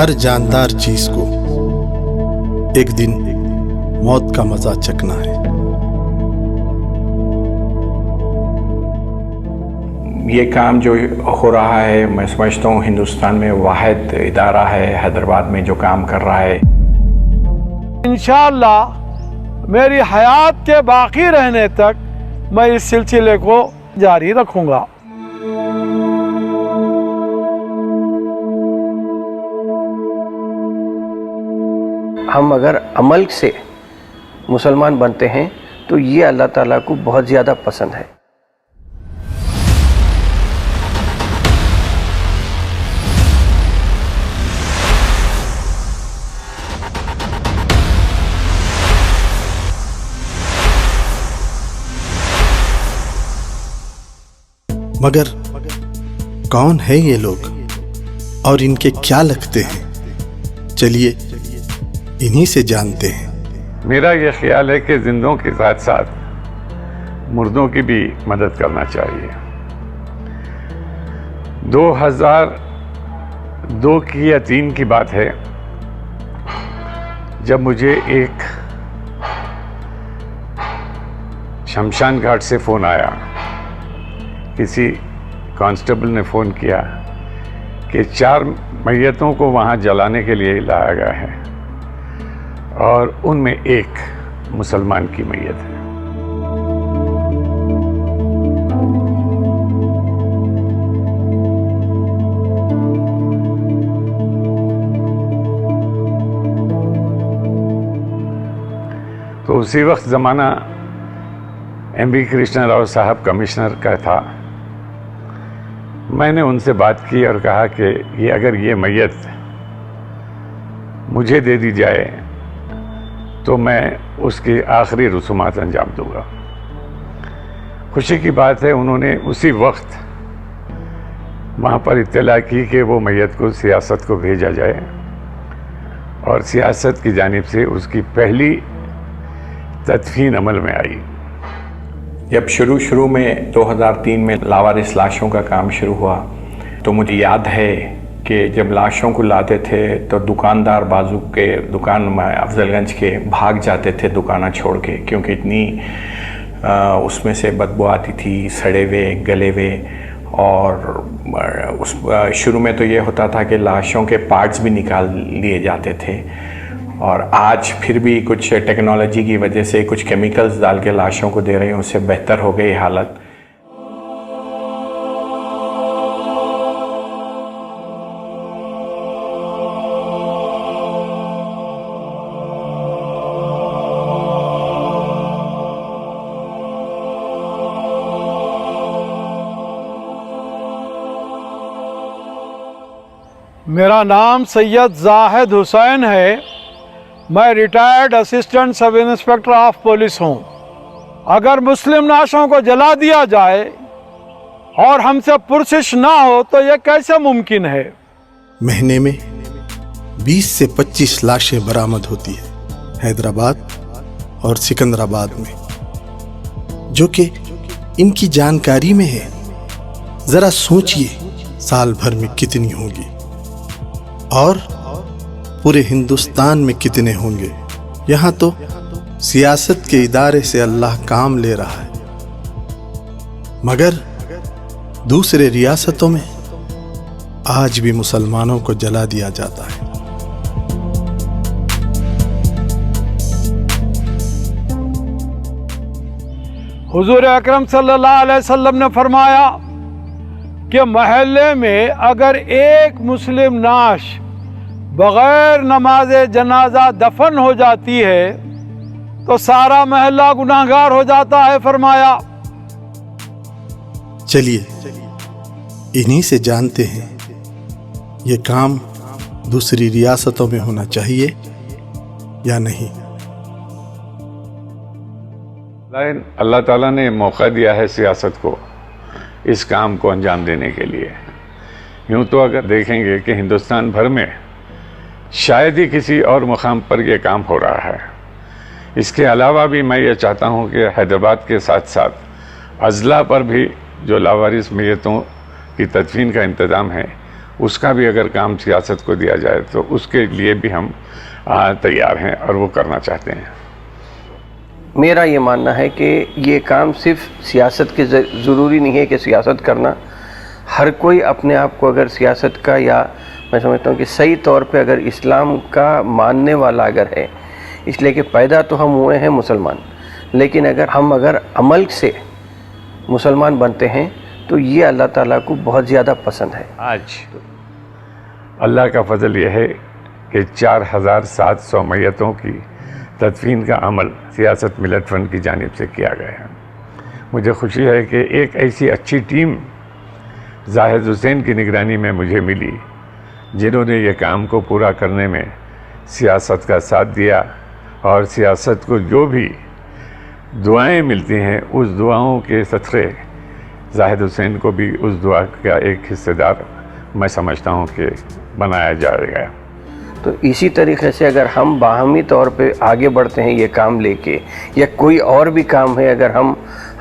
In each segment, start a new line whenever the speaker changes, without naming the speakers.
ہر جاندار چیز کو ایک دن موت کا مزہ چکھنا ہے۔
یہ کام جو ہو رہا ہے، میں سمجھتا ہوں ہندوستان میں واحد ادارہ ہے حیدرآباد میں جو کام کر رہا ہے۔
انشاءاللہ میری حیات کے باقی رہنے تک میں اس سلسلے کو جاری رکھوں گا۔
ہم اگر عمل سے مسلمان بنتے ہیں تو یہ اللہ تعالیٰ کو بہت زیادہ پسند ہے۔
مگر کون ہے یہ لوگ اور ان کے کیا لگتے ہیں؟ چلیے انہی سے جانتے ہیں۔
میرا یہ خیال ہے کہ زندوں کے ساتھ ساتھ مردوں کی بھی مدد کرنا چاہیے۔ 2002 کی یا 2003 کی بات ہے، جب مجھے ایک شمشان گھاٹ سے فون آیا، کسی کانسٹیبل نے فون کیا کہ 4 میتوں کو وہاں جلانے کے لیے لایا گیا ہے اور ان میں ایک مسلمان کی میت ہے۔ تو اسی وقت زمانہ ایم وی کرشنا راؤ صاحب کمشنر کا تھا۔ میں نے ان سے بات کی اور کہا کہ اگر یہ میت مجھے دے دی جائے تو میں اس کی آخری رسومات انجام دوں گا۔ خوشی کی بات ہے انہوں نے اسی وقت وہاں پر اطلاع کی کہ وہ میت کو سیاست کو بھیجا جائے، اور سیاست کی جانب سے اس کی پہلی تدفین عمل میں آئی۔
جب شروع میں 2003 میں لاوارث لاشوں کا کام شروع ہوا تو مجھے یاد ہے کہ جب لاشوں کو لاتے تھے تو دکاندار بازو کے دکان میں افضل گنج کے بھاگ جاتے تھے دکانہ چھوڑ کے، کیونکہ اتنی اس میں سے بدبو آتی تھی، سڑے ہوئے گلے ہوئے۔ اور شروع میں تو یہ ہوتا تھا کہ لاشوں کے پارٹس بھی نکال لیے جاتے تھے، اور آج پھر بھی کچھ ٹیکنالوجی کی وجہ سے کچھ کیمیکلز ڈال کے لاشوں کو دے رہے ہیں، اس سے بہتر ہو گئی حالت۔
میرا نام سید زاہد حسین ہے، میں retired assistant sub inspector of police ہوں۔ اگر مسلم لاشوں کو جلا دیا جائے اور ہم سے پرسش نہ ہو تو یہ کیسے ممکن ہے؟
مہینے میں 20 سے 25 لاشیں برآمد ہوتی ہیں حیدرآباد اور سکندرآباد میں، جو کہ ان کی جانکاری میں ہے۔ ذرا سوچئے سال بھر میں کتنی ہوگی اور پورے ہندوستان میں کتنے ہوں گے۔ یہاں تو سیاست کے ادارے سے اللہ کام لے رہا ہے، مگر دوسرے ریاستوں میں آج بھی مسلمانوں کو جلا دیا جاتا ہے۔
حضور اکرم صلی اللہ علیہ وسلم نے فرمایا کہ محلے میں اگر ایک مسلم نعش بغیر نماز جنازہ دفن ہو جاتی ہے تو سارا محلہ گناہگار ہو جاتا ہے فرمایا۔
چلیے انہی سے جانتے ہیں یہ کام دوسری ریاستوں میں ہونا چاہیے یا نہیں۔
اللہ تعالیٰ نے موقع دیا ہے سیاست کو اس کام کو انجام دینے کے لیے۔ یوں تو اگر دیکھیں گے کہ ہندوستان بھر میں شاید ہی کسی اور مقام پر یہ کام ہو رہا ہے۔ اس کے علاوہ بھی میں یہ چاہتا ہوں کہ حیدرآباد کے ساتھ ساتھ اضلاع پر بھی جو لاوارث میتوں کی تدفین کا انتظام ہے اس کا بھی اگر کام سیاست کو دیا جائے تو اس کے لیے بھی ہم تیار ہیں اور وہ کرنا چاہتے ہیں۔
میرا یہ ماننا ہے کہ یہ کام صرف سیاست کے ضروری نہیں ہے کہ سیاست کرنا، ہر کوئی اپنے آپ کو اگر سیاست کا، یا میں سمجھتا ہوں کہ صحیح طور پہ اگر اسلام کا ماننے والا اگر ہے، اس لیے کہ پیدا تو ہم ہوئے ہیں مسلمان، لیکن اگر ہم عمل سے مسلمان بنتے ہیں تو یہ اللہ تعالیٰ کو بہت زیادہ پسند ہے۔
آج اللہ کا فضل یہ ہے کہ 4700 میتوں کی تدفین کا عمل سیاست ملت فنڈ کی جانب سے کیا گیا ہے۔ مجھے خوشی ہے کہ ایک ایسی اچھی ٹیم زاہد حسین کی نگرانی میں مجھے ملی، جنہوں نے یہ کام کو پورا کرنے میں سیاست کا ساتھ دیا، اور سیاست کو جو بھی دعائیں ملتی ہیں اس دعاؤں کے صدقے زاہد حسین کو بھی اس دعا کا ایک حصے دار میں سمجھتا ہوں کہ بنایا جائے گا۔
تو اسی طریقے سے اگر ہم باہمی طور پہ آگے بڑھتے ہیں یہ کام لے کے، یا کوئی اور بھی کام ہے اگر ہم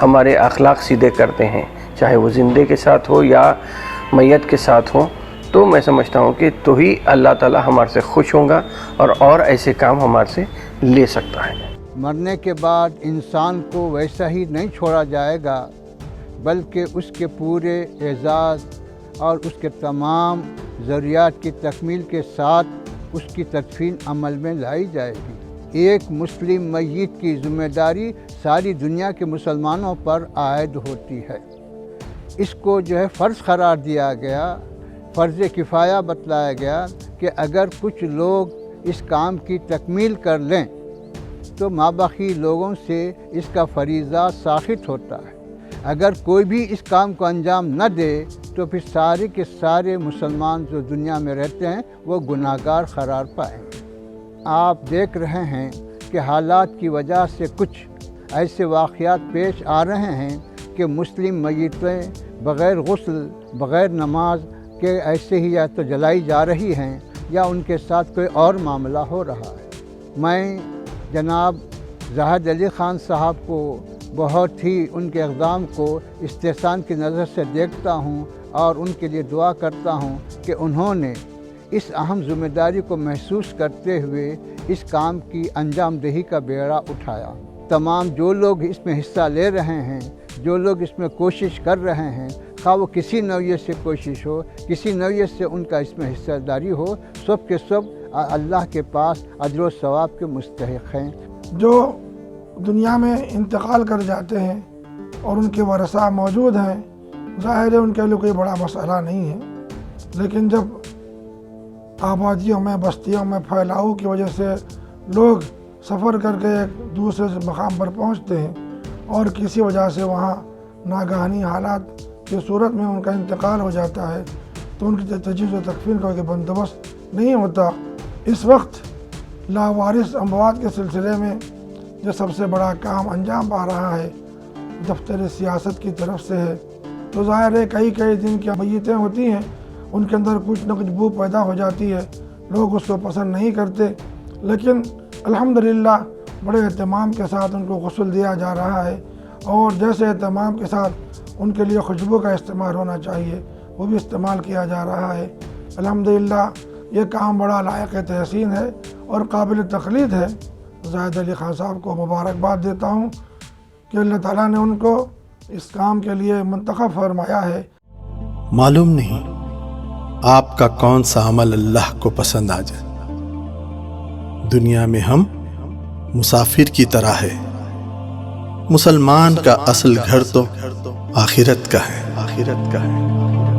ہمارے اخلاق سیدھے کرتے ہیں، چاہے وہ زندے کے ساتھ ہو یا میت کے ساتھ ہو، تو میں سمجھتا ہوں کہ تو ہی اللہ تعالیٰ ہمارے سے خوش ہوگا اور ایسے کام ہمارے سے لے سکتا ہے۔
مرنے کے بعد انسان کو ویسا ہی نہیں چھوڑا جائے گا، بلکہ اس کے پورے اعزاز اور اس کے تمام ضروریات کی تکمیل کے ساتھ اس کی تدفین عمل میں لائی جائے گی۔ ایک مسلم میت کی ذمہ داری ساری دنیا کے مسلمانوں پر عائد ہوتی ہے۔ اس کو فرض قرار دیا گیا، فرض کفایہ بتلایا گیا کہ اگر کچھ لوگ اس کام کی تکمیل کر لیں تو مابقی لوگوں سے اس کا فریضہ ساقط ہوتا ہے۔ اگر کوئی بھی اس کام کو انجام نہ دے تو پھر سارے کے سارے مسلمان جو دنیا میں رہتے ہیں وہ گناہگار قرار پائیں گے۔ آپ دیکھ رہے ہیں کہ حالات کی وجہ سے کچھ ایسے واقعات پیش آ رہے ہیں کہ مسلم میتیں بغیر غسل، بغیر نماز کے ایسے ہی یا تو جلائی جا رہی ہیں یا ان کے ساتھ کوئی اور معاملہ ہو رہا ہے۔ میں جناب زاہد علی خان صاحب کو بہت ہی ان کے اقدام کو استحسان کی نظر سے دیکھتا ہوں اور ان کے لیے دعا کرتا ہوں کہ انہوں نے اس اہم ذمہ داری کو محسوس کرتے ہوئے اس کام کی انجام دہی کا بیڑا اٹھایا۔ تمام جو لوگ اس میں حصہ لے رہے ہیں، جو لوگ اس میں کوشش کر رہے ہیں، خواہ وہ کسی نوعیت سے کوشش ہو، کسی نوعیت سے ان کا اس میں حصہ داری ہو، سب کے سب اللہ کے پاس اجر و ثواب کے مستحق ہیں۔
جو دنیا میں انتقال کر جاتے ہیں اور ان کے ورثاء موجود ہیں، ظاہر ہے ان کے لیے کوئی بڑا مسئلہ نہیں ہے، لیکن جب آبادیوں میں، بستیوں میں پھیلاؤ کی وجہ سے لوگ سفر کر کے ایک دوسرے مقام پر پہنچتے ہیں اور کسی وجہ سے وہاں ناگہانی حالات کی صورت میں ان کا انتقال ہو جاتا ہے تو ان کی تجہیز و تکفین کا کوئی بندوبست نہیں ہوتا۔ اس وقت لاوارث اموات کے سلسلے میں جو سب سے بڑا کام انجام پا رہا ہے دفتر سیاست کی طرف سے ہے، تو ظاہر ہے کئی دن کی میتیں ہوتی ہیں، ان کے اندر کچھ نہ کچھ بو پیدا ہو جاتی ہے، لوگ اس کو پسند نہیں کرتے، لیکن الحمدللہ بڑے اہتمام کے ساتھ ان کو غسل دیا جا رہا ہے، اور جیسے اہتمام کے ساتھ ان کے لیے خوشبو کا استعمال ہونا چاہیے وہ بھی استعمال کیا جا رہا ہے۔ الحمدللہ یہ کام بڑا لائق تحسین ہے اور قابل تقلید ہے۔ زاہد علی خان صاحب کو مبارکباد دیتا ہوں کہ اللہ تعالیٰ نے ان کو اس کام کے لیے منتخب فرمایا ہے۔
معلوم نہیں آپ کا کون سا عمل اللہ کو پسند آ جائے۔ دنیا میں ہم مسافر کی طرح ہے، مسلمان کا اصل گھر تو آخرت کا ہے۔